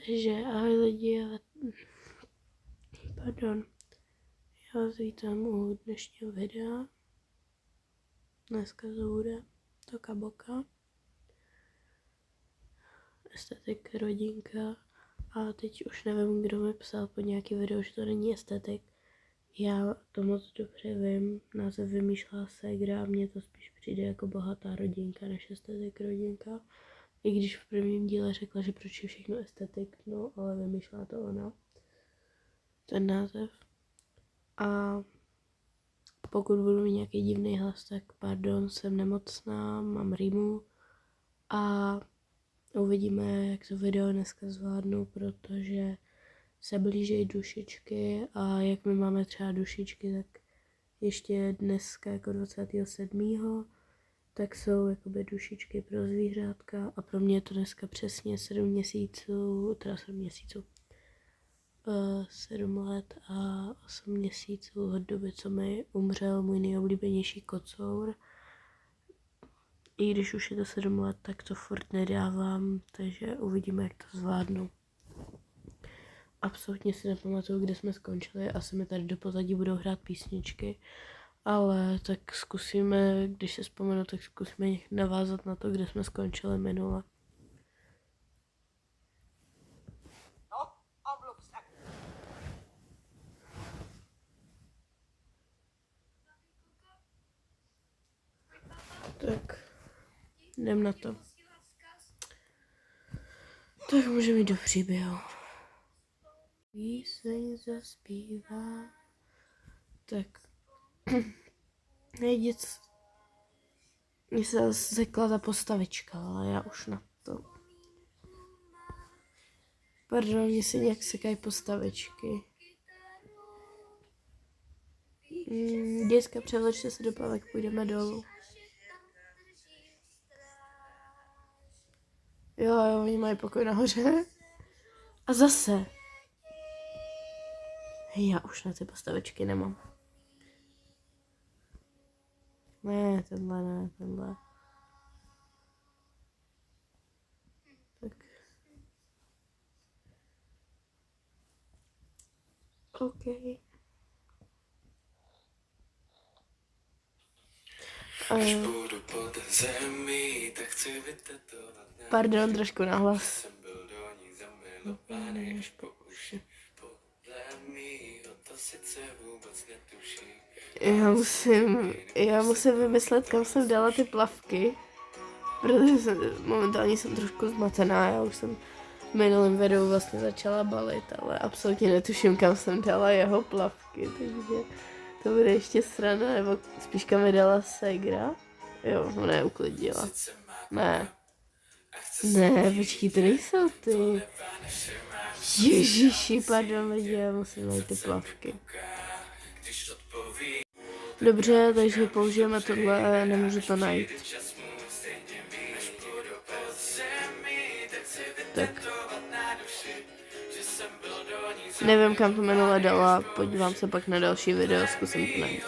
Takže ahoj lidi, pardon, já vás vítám u dnešního videa. Dneska to bude Toka Boka, estetik, rodinka. A teď už nevím, kdo mi psal po nějaký video, že to není estetik. Já to moc dobře vím, název vymýšlela ségra a mně to spíš přijde jako bohatá rodinka než estetik rodinka. I když v prvním díle řekla, že proč je všechno estetik, no ale vymýšlela to ona. Ten název. A pokud budu mít nějaký divný hlas, tak pardon, jsem nemocná, mám rýmu a uvidíme, jak to video dneska zvládnu, protože se blíží dušičky a jak my máme třeba dušičky, tak ještě dneska jako 27. tak jsou jakoby dušičky pro zvířátka a pro mě je to dneska přesně 7 měsíců, 7 let a 8 měsíců od doby, co mi umřel můj nejoblíbenější kocour. I když už je to 7 let, tak to furt nedávám, takže uvidíme, jak to zvládnu. Absolutně si nepamatuju, kde jsme skončili, asi mi tady do pozadí budou hrát písničky, ale tak zkusíme, když se vzpomenu, tak zkusíme navázat na to, kde jsme skončili minule. Tak, jdem na to. Tak můžeme jít do příběhu. Píseň zaspívá. Tak. Nejděc. Mně se sekla ta postavička, ale já už na to. Pardon, mně se nějak sekají postavičky. Děcka, převlečte se do plavek, půjdeme dolů. Jo, oni mají pokoj nahoře. A zase. Já už na ty postavičky nemám. Ne, tenhle. Tak. OK. Pardon, trošku nahlas. Já musím vymyslet, kam jsem dala ty plavky, protože momentálně jsem trošku zmatená, já už jsem v minulém videu vlastně začala balit, ale absolutně netuším, kam jsem dala jeho plavky, takže to bude ještě sranda, nebo spíš kam mi dala ségra. Jo, ona je uklidila. Ne, počkej, to nejsou ty. Ježiši, pardon lidi, já musím najít ty plavky. Dobře, takže použijeme tohle, nemůžu to najít. Tak. Nevím, kam to minule dala, podívám se pak na další video, zkusím to najít.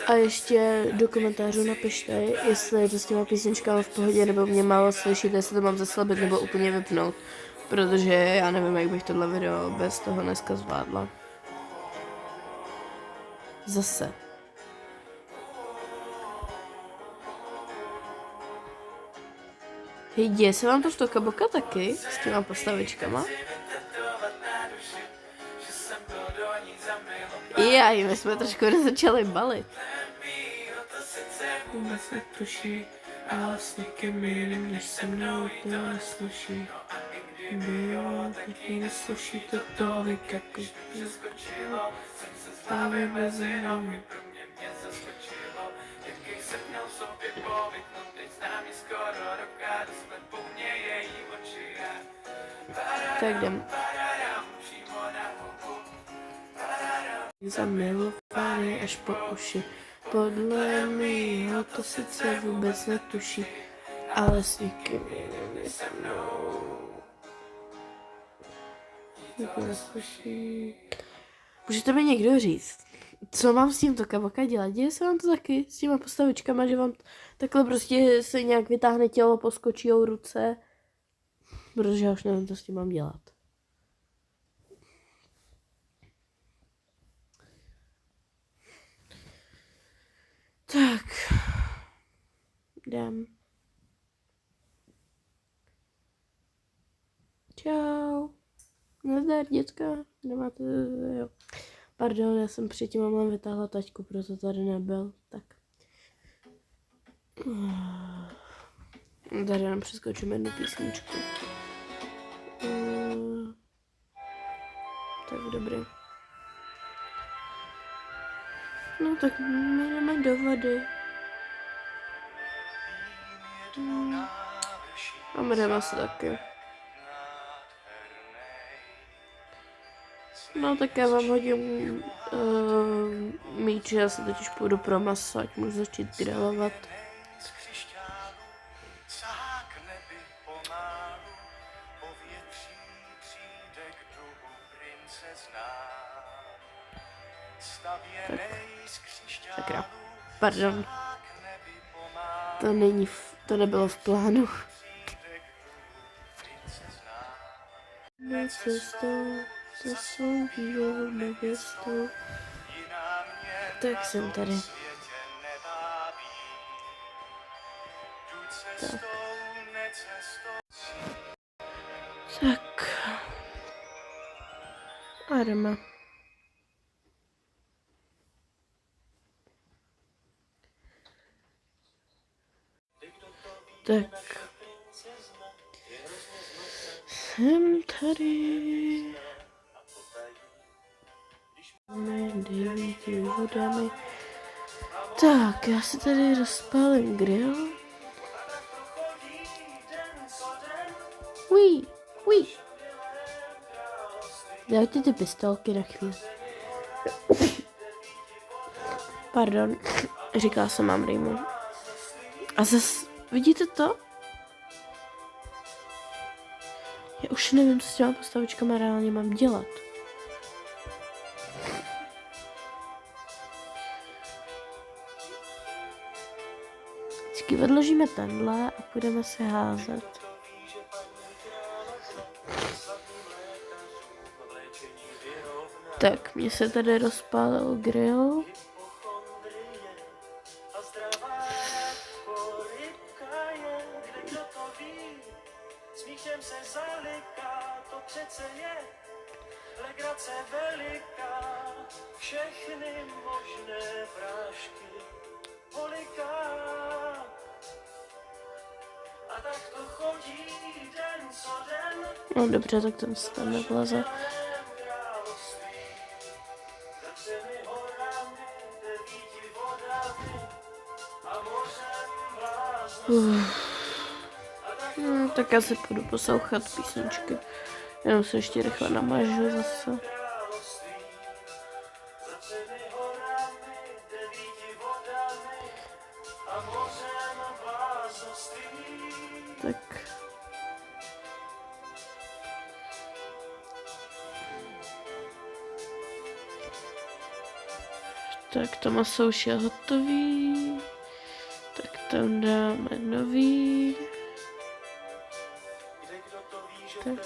A ještě do komentářů napište, jestli je to s těma písničkama v pohodě, nebo mě málo slyšíte, jestli to mám zaslabit nebo úplně vypnout. Protože já nevím, jak bych tohle video bez toho dneska zvládla. Zase. Hej, děje se vám to v Toka Boka taky? S těma postavičkama? Jaj, my jsme trošku začali balit. Se tuší, ale s někým jiným, než se mnou to nesluší. Bylo, taky nesluší to tolik, jako právě bez jenom. Tak jdem. Zamilovaný až po uši. Podle mýho to sice vůbec netuší, ale s někým jiným se mnou. Nikdo neslyší. Můžete mi někdo říct, co mám s tímto kabaka dělat? Děje se vám to taky s těma postavičkama, že vám takhle prostě se nějak vytáhne tělo, poskočí ruce, protože já už nevím, co s tím mám dělat. Tak. Jdem. Čau. Nazdar, děcka. Nemáte, jo. Pardon, já jsem předtím mám vytáhla taťku, proto tady nebyl. Tak. Tady nám přeskočíme jednu písničku. Tak dobrý. No tak my jdeme do vody. A my jdeme asi taky. No tak já vám hodím míč, já se totiž půjdu pro maso, ať můžu začít grilovat. Tak. Sakra. Pardon. To nebylo v plánu. Cestou za svou bývalou nevěstou. Tak jsem tady. Tak. Tak. A jdeme. Tak. Jsem tady. Devíti vodami. Tak, já si tady rozpálím grill. Uj. Dajte ty pistolky na chvíli. Pardon, říkala jsem mám rýmu. A zas, vidíte to? Já už nevím, co s těma postavičkama reálně mám dělat. Vždycky odložíme tenhle a půjdeme se házet. Tak, mně se tady rozpálil grill. No dobře, tak ten se tam nevleze. Tak já si půjdu poslouchat písničky. Jenom se ještě rychle namažu zase. Tak. Tak to maso už je hotový. Tak tam dáme nový. Tak.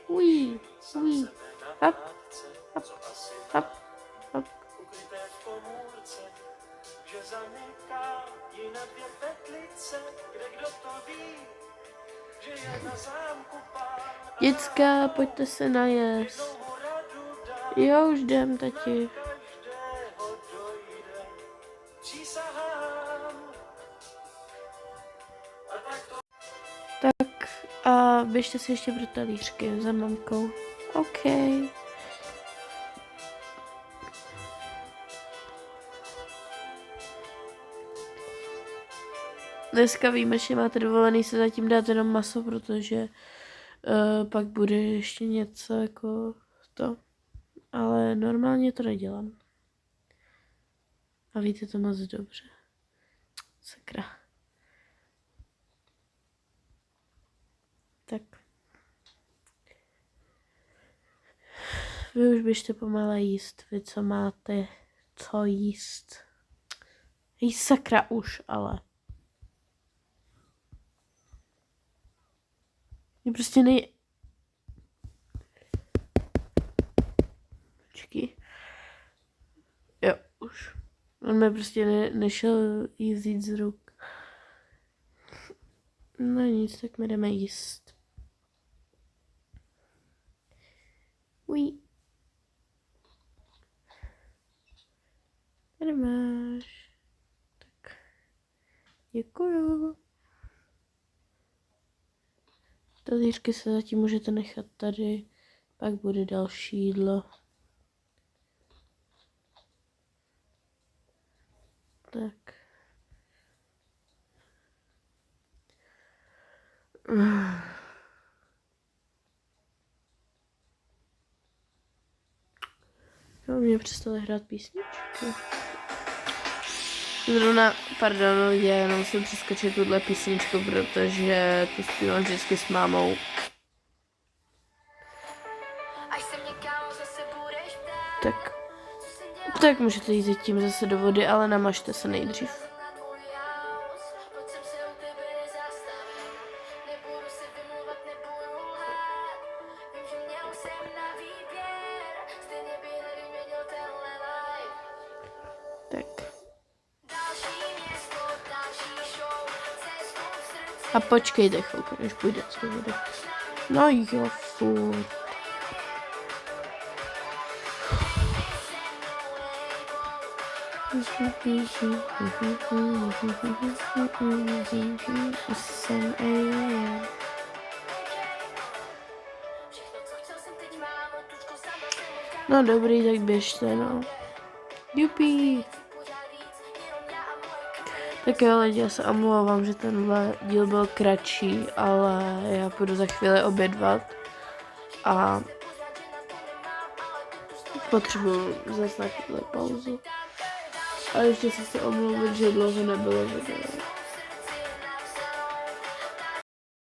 Uj. Hop. Děcka, pojďte se najést. Jo, už jdem, tati. Tak a běžte si ještě pro talířky za mamkou. OK. Dneska víme, že máte dovolený se zatím dát jenom maso, protože pak bude ještě něco jako to. Ale normálně to nedělám. A víte to moc dobře. Sakra. Tak. Vy už běžte pomale jíst, vy co máte co jíst. Hej sakra už, ale. Je prostě Počkej. Jo, už. On mi prostě nešel jíst z ruk. No nic, tak my jdeme jíst. Uj. Tady máš. Tak. Děkuju. Talířky se zatím můžete nechat tady. Pak bude další jídlo. Tak. Jo, mě přestala hrát písničky. Zrovna, pardon, já jenom musím přeskočit tuhle písničku, protože tu zpívám vždycky s mámou. Tak můžete jít tím zase do vody, ale namažte se nejdřív. Tak. A počkejte chvilku, než půjdete do vody. No jo, furt. No dobrý, tak běžte, no. Jupi. Tak jo, lidi, já se omlouvám, že tenhle díl byl kratší, ale já půjdu za chvíli obědvat a potřebuji zase na chvíli pauzu. A ještě se chci omluvit, že dlouho nebylo video.